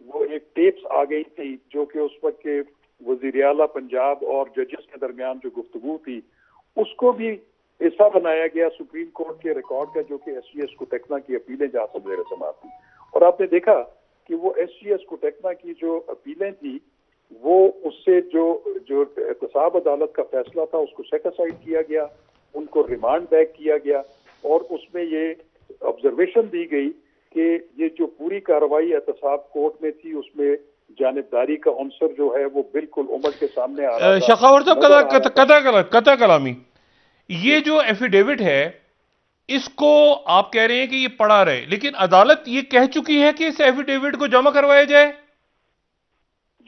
وہ ایک ٹیپس آ گئی تھی جو کہ اس وقت کے وزیر اعلیٰ پنجاب اور ججز کے درمیان جو گفتگو تھی اس کو بھی حصہ بنایا گیا سپریم کورٹ کے ریکارڈ کا، جو کہ ایس سی ایس کوٹیکنا کی اپیلیں جہاں سے زیر سماعت تھی. اور آپ نے دیکھا کہ وہ ایس سی ایس کوٹیکنا کی جو اپیلیں تھی وہ اس سے جو احتساب عدالت کا فیصلہ تھا اس کو سیٹ اسائڈ کیا گیا، ان کو ریمانڈ بیک کیا گیا، اور اس میں یہ آبزرویشن دی گئی کہ یہ جو پوری کارروائی احتساب کورٹ میں تھی اس میں جانبداری کا عنصر جو ہے وہ بالکل عمر کے سامنے آ رہا تھا. شخاور صاحب قطع کلامی، یہ جو ایفیڈیوٹ ہے اس کو آپ کہہ رہے ہیں کہ یہ پڑھا رہے، لیکن عدالت یہ کہہ چکی ہے کہ اس ایفیڈیوٹ کو جمع کروایا جائے.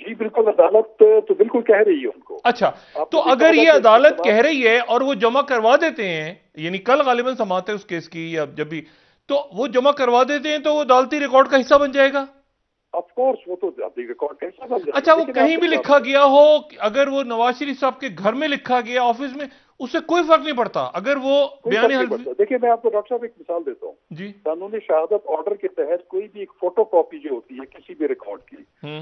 جی بالکل، عدالت تو بالکل کہہ رہی ہے ان کو. اچھا، تو اگر یہ عدالت کہہ رہی ہے اور وہ جمع کروا دیتے ہیں، یعنی کل غالباً سماعت ہے اس کیس کی یا جب بھی، تو وہ جمع کروا دیتے ہیں تو وہ عدالتی ریکارڈ کا حصہ بن جائے گا. آف کورس وہ تو عدالتی ریکارڈ کا حصہ بن جائے گا. اچھا، وہ کہیں بھی لکھا گیا ہو، اگر وہ نواز شریف صاحب کے گھر میں لکھا گیا آفس میں، اس سے کوئی فرق نہیں پڑتا اگر وہ بیان حلفی. دیکھیے میں آپ کو ڈاکٹر صاحب ایک مثال دیتا ہوں. جی، قانونی شہادت آرڈر کے تحت کوئی بھی ایک فوٹو کاپی جو ہوتی ہے کسی بھی ریکارڈ کی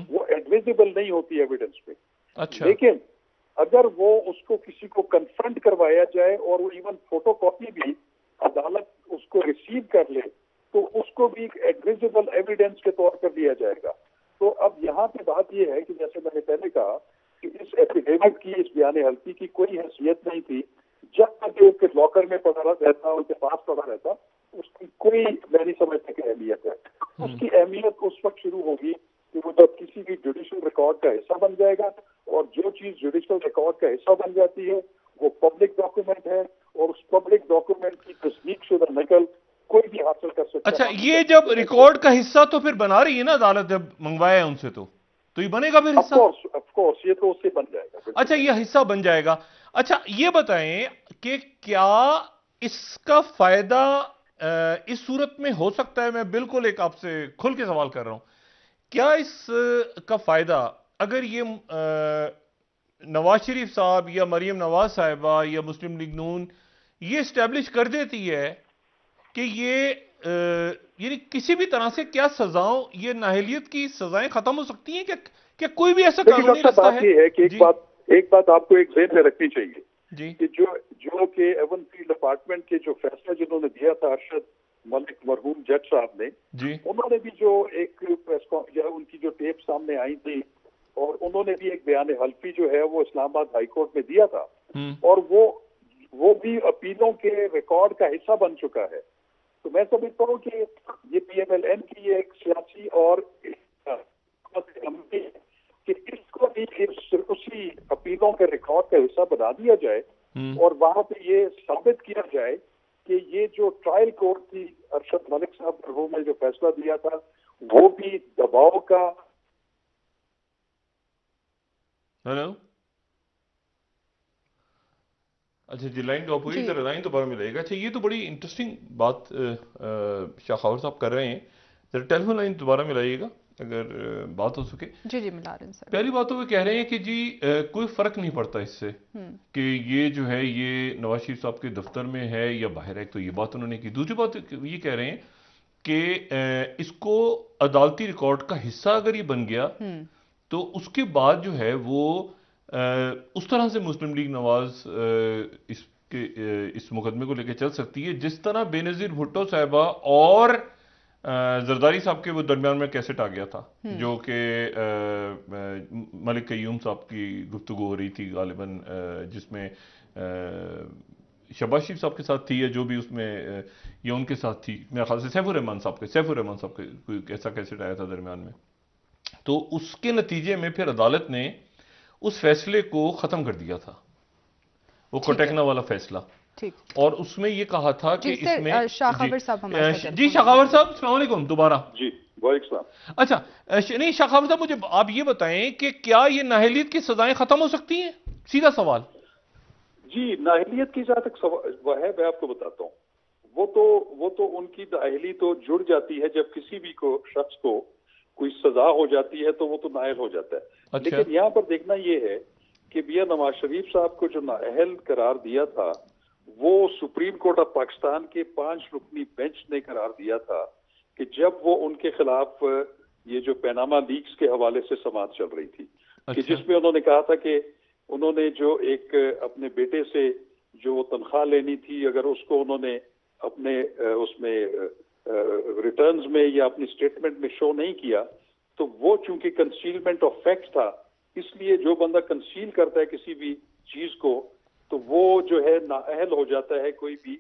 وہ ایڈمیسیبل نہیں ہوتی ایویڈنس پہ. اچھا، لیکن اگر وہ اس کو کسی کو کنفرنٹ کروایا جائے اور وہ ایون فوٹو کاپی بھی عدالت اس کو ریسیو کر لے تو اس کو بھی ایک ایڈمیسیبل ایویڈنس کے طور پر لیا جائے گا. تو اب یہاں پہ بات یہ ہے کہ جیسے میں نے پہلے کہا کہ اس ایفیڈیوٹ کی، اس بیان حلفی کی کوئی حیثیت نہیں تھی جب تک کہ اس کے لاکر میں پڑا رہتا، ان کے پاس پڑا رہتا. اس کی کوئی میں نہیں سمجھتا کہ اہمیت ہے. اس کی اہمیت اس وقت شروع ہوگی کہ وہ جب کسی بھی جوڈیشل ریکارڈ کا حصہ بن جائے گا، اور جو چیز جوڈیشل ریکارڈ کا حصہ بن جاتی ہے وہ پبلک ڈاکومنٹ ہے، اور اس پبلک ڈاکومنٹ کی تصدیق شدہ نقل کوئی بھی حاصل کر سکتا ہے. اچھا، یہ جب ریکارڈ کا حصہ تو پھر بنا رہی ہے نا عدالت، جب منگوایا ہے ان سے تو یہ بنے گا پھر حصہ. آف کورس یہ تو اس سے بن جائے گا. اچھا، یہ حصہ بن جائے گا. اچھا، یہ بتائیں کہ کیا اس کا فائدہ اس صورت میں ہو سکتا ہے، میں بالکل ایک آپ سے کھل کے سوال کر رہا ہوں، کیا اس کا فائدہ اگر یہ نواز شریف صاحب یا مریم نواز صاحبہ یا مسلم لیگ نون یہ اسٹیبلش کر دیتی ہے کہ یہ یعنی کسی بھی طرح سے کیا سزاؤں، یہ نااہلیت کی سزائیں ختم ہو سکتی ہیں کہ کوئی بھی ایسا قانونی رستہ ہے؟ یہ ہے کہ ایک بات آپ کو ایک ذہن میں رکھنی چاہیے جی، کہ جو کہ ایون فیلڈ اپارٹمنٹ کے جو فیصلہ جنہوں نے دیا تھا ارشد ملک مرحوم جج صاحب نے، جی، انہوں نے بھی جو ایک پریس کانفرنس ان کی جو ٹیپ سامنے آئی تھی اور انہوں نے بھی ایک بیان حلفی جو ہے وہ اسلام آباد ہائی کورٹ میں دیا تھا، اور وہ بھی اپیلوں کے ریکارڈ کا حصہ بن چکا ہے. تو میں سمجھتا ہوں کہ یہ پی ایم ایل این کی ایک سیاسی اور کہ اس کو بھی اسی اپیلوں کے ریکارڈ کا حصہ بنا دیا جائے، اور وہاں پہ یہ ثابت کیا جائے کہ یہ جو ٹرائل کورٹ تھی ارشد ملک صاحب مرحوم نے جو فیصلہ دیا تھا وہ بھی دباؤ کا. ہیلو، اچھا جی، لائن ڈراپ ہوئی، ادھر لائن دوبارہ ملے گا. اچھا، یہ تو بڑی انٹرسٹنگ بات شاخاور صاحب کر رہے ہیں. ذرا ٹیلی فون لائن دوبارہ ملائیے گا اگر بات ہو سکے. جی جی، ملا رہے ہیں سر. پہلی بات تو وہ کہہ رہے ہیں کہ جی کوئی فرق نہیں پڑتا اس سے کہ یہ جو ہے یہ نواز شریف صاحب کے دفتر میں ہے یا باہر ہے، تو یہ بات انہوں نے کی. دوسری بات یہ کہہ رہے ہیں کہ اس کو عدالتی ریکارڈ کا حصہ اگر یہ بن گیا تو اس کے بعد جو ہے وہ اس طرح سے مسلم لیگ نواز اس مقدمے کو لے کے چل سکتی ہے جس طرح بے نظیر بھٹو صاحبہ اور زرداری صاحب کے وہ درمیان میں کیسٹ آ گیا تھا، جو کہ ملک قیوم صاحب کی گفتگو ہو رہی تھی غالباً، جس میں شہباز شریف صاحب کے ساتھ تھی یا جو بھی اس میں یا ان کے ساتھ تھی، میرے خیال سے سیف الرحمان صاحب کے کوئی ایسا کیسٹ آیا تھا درمیان میں. تو اس کے نتیجے میں پھر عدالت نے اس فیصلے کو ختم کر دیا تھا، وہ کوٹیکنا والا فیصلہ. اور اس میں یہ کہا تھا کہ اس میں شاخاور صاحب جی شاخاور صاحب السلام علیکم دوبارہ. جی وعلیکم السلام. اچھا نہیں شاخاور صاحب، مجھے آپ یہ بتائیں کہ کیا یہ نااہلیت کی سزائیں ختم ہو سکتی ہیں؟ سیدھا سوال. جی نااہلیت کی جہاں تک وہ ہے میں آپ کو بتاتا ہوں، وہ تو ان کی نااہلی تو جڑ جاتی ہے جب کسی بھی شخص کو کوئی سزا ہو جاتی ہے تو وہ تو نااہل ہو جاتا ہے. لیکن یہاں پر دیکھنا یہ ہے کہ میاں نواز شریف صاحب کو جو نااہل قرار دیا تھا وہ سپریم کورٹ آف پاکستان کے 5 رکنی بینچ نے قرار دیا تھا کہ جب وہ ان کے خلاف یہ جو پیناما لیکس کے حوالے سے سماعت چل رہی تھی کہ اچھا جس میں انہوں نے کہا تھا کہ انہوں نے جو ایک اپنے بیٹے سے جو تنخواہ لینی تھی، اگر اس کو انہوں نے اپنے اس میں ریٹرنز میں یا اپنی اسٹیٹمنٹ میں شو نہیں کیا، تو وہ چونکہ کنسیلمنٹ آف فیکٹ تھا، اس لیے جو بندہ کنسیل کرتا ہے کسی بھی چیز کو تو وہ جو ہے نااہل ہو جاتا ہے کوئی بھی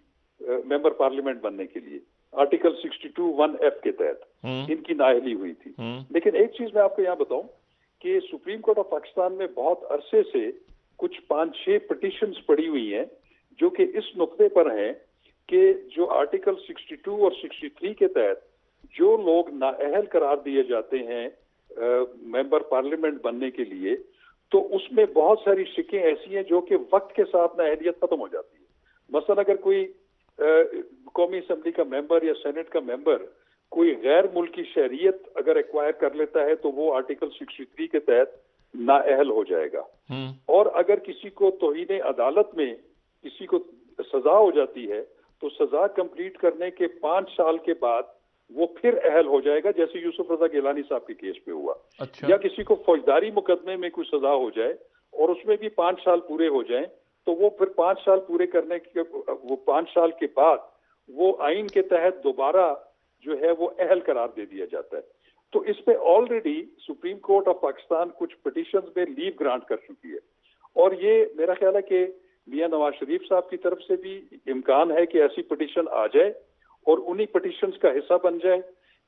ممبر پارلیمنٹ بننے کے لیے، آرٹیکل 62(1)(f) کے تحت ان کی نااہلی ہوئی تھی۔ لیکن ایک چیز میں آپ کو یہاں بتاؤں کہ سپریم کورٹ آف پاکستان میں بہت عرصے سے کچھ 5-6 پٹیشنز پڑی ہوئی ہیں جو کہ اس نقطے پر ہیں کہ جو آرٹیکل 62 اور 63 کے تحت جو لوگ نااہل قرار دیے جاتے ہیں ممبر پارلیمنٹ بننے کے لیے، تو اس میں بہت ساری شکیں ایسی ہیں جو کہ وقت کے ساتھ نااہلیت ختم ہو جاتی ہے۔ مثلا اگر کوئی قومی اسمبلی کا ممبر یا سینٹ کا ممبر کوئی غیر ملکی شہریت اگر ایکوائر کر لیتا ہے تو وہ آرٹیکل 63 کے تحت نااہل ہو جائے گا، اور اگر کسی کو توہین عدالت میں کسی کو سزا ہو جاتی ہے تو سزا کمپلیٹ کرنے کے 5 سال کے بعد وہ پھر اہل ہو جائے گا، جیسے یوسف رضا گیلانی صاحب کے کیس پہ ہوا۔ اچھا یا کسی کو فوجداری مقدمے میں کوئی سزا ہو جائے اور اس میں بھی 5 سال پورے ہو جائیں تو وہ پھر 5 سال پورے کرنے کے وہ 5 سال کے بعد وہ آئین کے تحت دوبارہ جو ہے وہ اہل قرار دے دیا جاتا ہے۔ تو اس پہ already supreme court of Pakistan کچھ پٹیشنز میں لیو گرانٹ کر چکی ہے، اور یہ میرا خیال ہے کہ میاں نواز شریف صاحب کی طرف سے بھی امکان ہے کہ ایسی پٹیشن آ جائے اور انہی پٹیشنز کا حصہ بن جائے،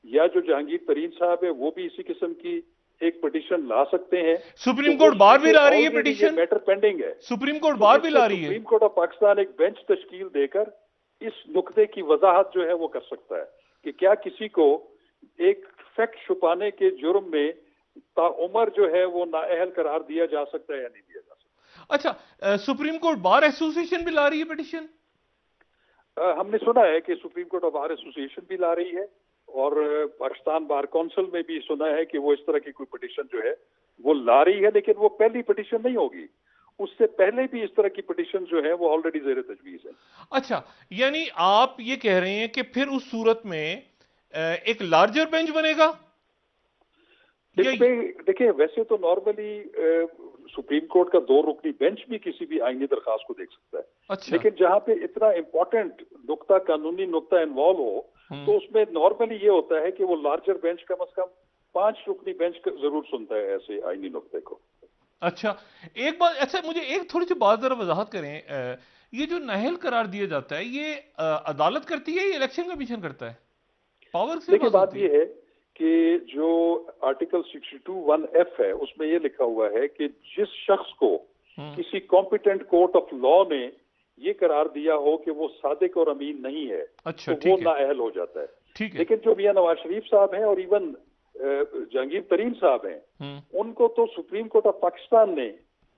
یا جو جہانگیر ترین صاحب ہے وہ بھی اسی قسم کی ایک پٹیشن لا سکتے ہیں۔ سپریم کورٹ بار بھی لا رہی ہے پٹیشن، میٹر پینڈنگ ہے، سپریم کورٹ بار بھی لا رہی ہے۔ سپریم کورٹ آف پاکستان ایک بینچ تشکیل دے کر اس نقطے کی وضاحت جو ہے وہ کر سکتا ہے کہ کیا کسی کو ایک فیکٹ چھپانے کے جرم میں تعمر جو ہے وہ نااہل قرار دیا جا سکتا ہے یا نہیں دیا جا سکتا۔ اچھا، سپریم کورٹ بار ایسوسی ایشن بھی لا رہی ہے پٹیشن؟ ہم نے سنا ہے کہ سپریم کورٹ آف بار ایسوسی ایشن بھی لا رہی ہے، اور پاکستان بار کونسل میں بھی سنا ہے کہ وہ اس طرح کی کوئی پٹیشن جو ہے وہ لا رہی ہے، لیکن وہ پہلی پٹیشن نہیں ہوگی، اس سے پہلے بھی اس طرح کی پٹیشن جو ہے وہ آلریڈی زیر تجویز ہے۔ اچھا، یعنی آپ یہ کہہ رہے ہیں کہ پھر اس صورت میں ایک لارجر بینچ بنے گا؟ اس میں دیکھیں، ویسے تو نارملی سپریم کورٹ کا 2 رکنی بینچ بھی کسی بھی آئینی درخواست کو دیکھ سکتا ہے، اچھا، لیکن جہاں پہ اتنا امپورٹنٹ نقطہ، قانونی نقطہ انوالو ہو تو اس میں نارملی یہ ہوتا ہے کہ وہ لارجر بینچ کم از کم 5 رکنی بینچ ضرور سنتا ہے ایسے آئینی نقطے کو۔ اچھا، ایک بات، اچھا مجھے ایک تھوڑی سی بات ذرا وضاحت کریں، یہ جو نااہل قرار دیا جاتا ہے یہ عدالت کرتی ہے یا الیکشن کمیشن کرتا ہے؟ پاور سے دیکھیں، بات یہ ہے کہ جو آرٹیکل 62(1)(f) ہے اس میں یہ لکھا ہوا ہے کہ جس شخص کو کسی کمپیٹنٹ کورٹ آف لا نے یہ قرار دیا ہو کہ وہ صادق اور امین نہیں ہے تو وہ نااہل ہو جاتا ہے۔ لیکن جو میاں نواز شریف صاحب ہیں اور ایون جہانگیر ترین صاحب ہیں، ان کو تو سپریم کورٹ آف پاکستان نے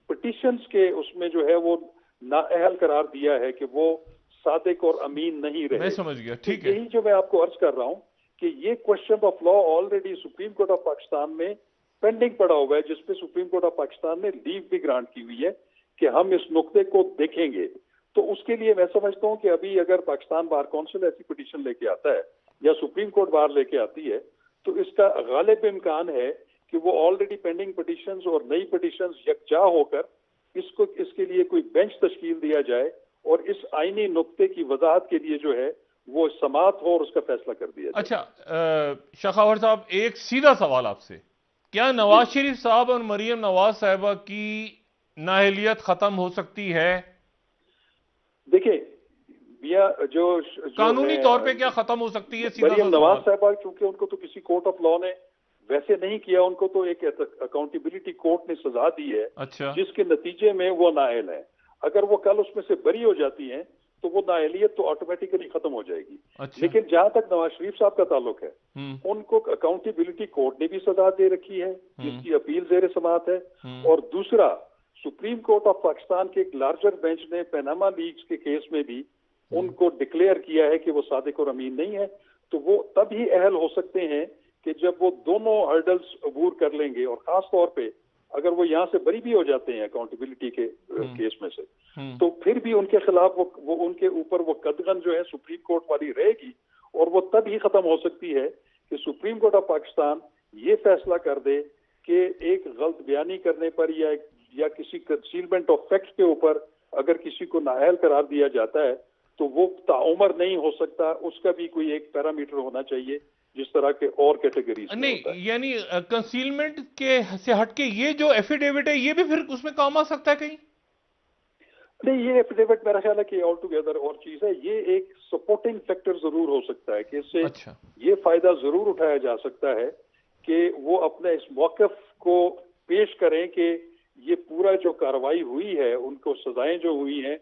پٹیشنز کے اس میں جو ہے وہ نااہل قرار دیا ہے کہ وہ صادق اور امین نہیں رہے۔ میں سمجھ گیا، ٹھیک ہے۔ یہی جو میں آپ کو عرض کر رہا ہوں کہ یہ question of law already supreme court of Pakistan میں پینڈنگ پڑا ہوا ہے، جس پہ سپریم کورٹ آف پاکستان نے لیو بھی گرانٹ کی ہوئی ہے کہ ہم اس نقطے کو دیکھیں گے۔ تو اس کے لیے میں سمجھتا ہوں کہ ابھی اگر پاکستان بار کونسل ایسی پٹیشن لے کے آتا ہے یا سپریم کورٹ بار لے کے آتی ہے تو اس کا غالب امکان ہے کہ وہ آلریڈی پینڈنگ پٹیشنز اور نئی پٹیشنز یکجا ہو کر اس کے لیے کوئی بینچ تشکیل دیا جائے اور اس آئینی نقطے کی وضاحت کے لیے جو ہے وہ سماعت ہو اور اس کا فیصلہ کر دیا جائے۔ اچھا شخاور صاحب، ایک سیدھا سوال آپ سے، کیا نواز شریف صاحب اور مریم نواز صاحبہ کی نااہلیت ختم ہو سکتی ہے؟ دیکھیں، جو قانونی طور پہ کیا ختم ہو سکتی ہے؟ مریم نواز صاحبہ چونکہ ان کو تو کسی کورٹ آف لا نے ویسے نہیں کیا، ان کو تو ایک اکاؤنٹیبلٹی کورٹ نے سزا دی ہے، اچھا، جس کے نتیجے میں وہ نااہل ہیں۔ اگر وہ کل اس میں سے بری ہو جاتی ہیں تو وہ نااہلیت تو آٹومیٹیکلی ختم ہو جائے گی۔ اچھا، لیکن جہاں تک نواز شریف صاحب کا تعلق ہے، ان کو اکاؤنٹیبلٹی کورٹ نے بھی سزا دے رکھی ہے جس کی اپیل زیر سماعت ہے، اور دوسرا سپریم کورٹ آف پاکستان کے ایک لارجر بینچ نے پیناما لیکس کے کیس میں بھی ان کو ڈکلیئر کیا ہے کہ وہ صادق اور امین نہیں ہے، تو وہ تب ہی اہل ہو سکتے ہیں کہ جب وہ دونوں ہرڈلز عبور کر لیں گے، اور خاص طور پہ اگر وہ یہاں سے بری بھی ہو جاتے ہیں اکاؤنٹیبلٹی کے کیس میں سے، تو پھر بھی ان کے خلاف وہ ان کے اوپر وہ قدغن جو ہے سپریم کورٹ والی رہے گی، اور وہ تب ہی ختم ہو سکتی ہے کہ سپریم کورٹ آف پاکستان یہ فیصلہ کر دے کہ ایک غلط بیانی کرنے پر یا کسی کنسیلمنٹ آف فیکٹ کے اوپر اگر کسی کو نااہل قرار دیا جاتا ہے تو وہ تعمر نہیں ہو سکتا، اس کا بھی کوئی ایک پیرامیٹر ہونا چاہیے جس طرح کے اور کیٹیگریز میں ہوتا ہے۔ نہیں یعنی کنسیلمنٹ کے سے ہٹ کے یہ جو ایفیڈیوٹ ہے یہ بھی پھر اس میں کام آ سکتا ہے کہیں؟ نہیں، یہ ایفیڈیوٹ میرا خیال ہے کہ آل ٹوگیدر اور چیز ہے، یہ ایک سپورٹنگ فیکٹر ضرور ہو سکتا ہے کہ اس سے اچھا یہ فائدہ ضرور اٹھایا جا سکتا ہے کہ وہ اپنے اس موقف کو پیش کریں کہ یہ پورا جو کارروائی ہوئی ہے، ان کو سزائیں جو ہوئی ہیں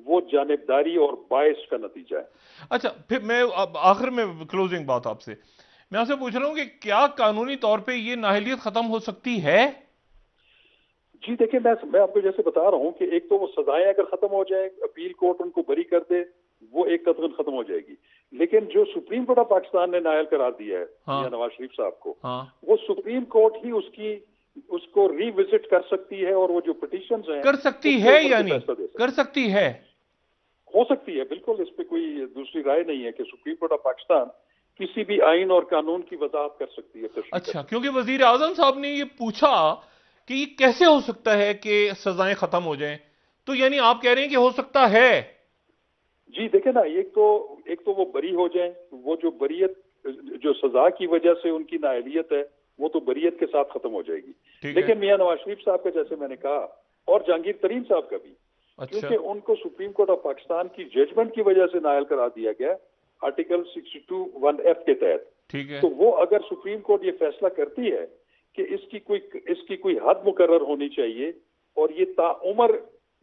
وہ جانبداری اور باعث کا نتیجہ ہے۔ اچھا، پھر میں اب آخر میں کلوزنگ بات آپ سے پوچھ رہا ہوں کہ کیا قانونی طور پہ یہ نااہلیت ختم ہو سکتی ہے؟ جی دیکھیں، میں آپ کو جیسے بتا رہا ہوں کہ ایک تو وہ سزائیں اگر ختم ہو جائے، اپیل کورٹ ان کو بری کر دے، وہ ایک قطعاً ختم ہو جائے گی، لیکن جو سپریم کورٹ آف پاکستان نے نااہل قرار دیا ہے میاں نواز شریف صاحب کو، وہ سپریم کورٹ ہی اس کو ری وزٹ کر سکتی ہے، اور وہ جو پٹیشنز ہیں کر سکتی ہے، یعنی کر سکتی ہے، ہو سکتی ہے، بالکل اس پہ کوئی دوسری رائے نہیں ہے کہ سپریم کورٹ آف پاکستان کسی بھی آئین اور قانون کی وضاحت کر سکتی ہے۔ اچھا، کیونکہ وزیر اعظم صاحب نے یہ پوچھا کہ یہ کیسے ہو سکتا ہے کہ سزائیں ختم ہو جائیں، تو یعنی آپ کہہ رہے ہیں کہ ہو سکتا ہے؟ جی دیکھیں نا، ایک تو وہ بری ہو جائیں، وہ جو بریت جو سزا کی وجہ سے ان کی نااہلیت ہے وہ تو بریت کے ساتھ ختم ہو جائے گی، لیکن میاں نواز شریف صاحب کا جیسے میں نے کہا، اور جہانگیر ترین صاحب کا بھی، کیونکہ ان کو سپریم کورٹ آف پاکستان کی ججمنٹ کی وجہ سے نااہل قرار دیا گیا آرٹیکل 62(1)(f) کے تحت، تو وہ اگر سپریم کورٹ یہ فیصلہ کرتی ہے کہ اس کی کوئی حد مقرر ہونی چاہیے اور یہ تعمر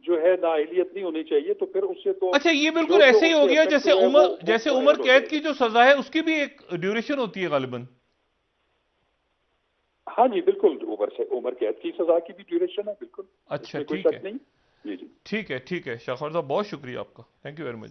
جو ہے نااہلیت نہیں ہونی چاہیے، تو پھر اس سے تو اچھا، یہ بالکل ایسے ہی ہو گیا جیسے عمر قید کی جو سزا ہے اس کی بھی ایک ڈیوریشن ہوتی ہے غالباً۔ ہاں جی بالکل، عمر قید کی سزا کی بھی ڈیوریشن ہے، بالکل، اچھا کوئی ٹھیک شک ہے، نہیں۔ جی ٹھیک ہے شاہ خوار صاحب، بہت شکریہ آپ کا، تھینک یو ویری مچ۔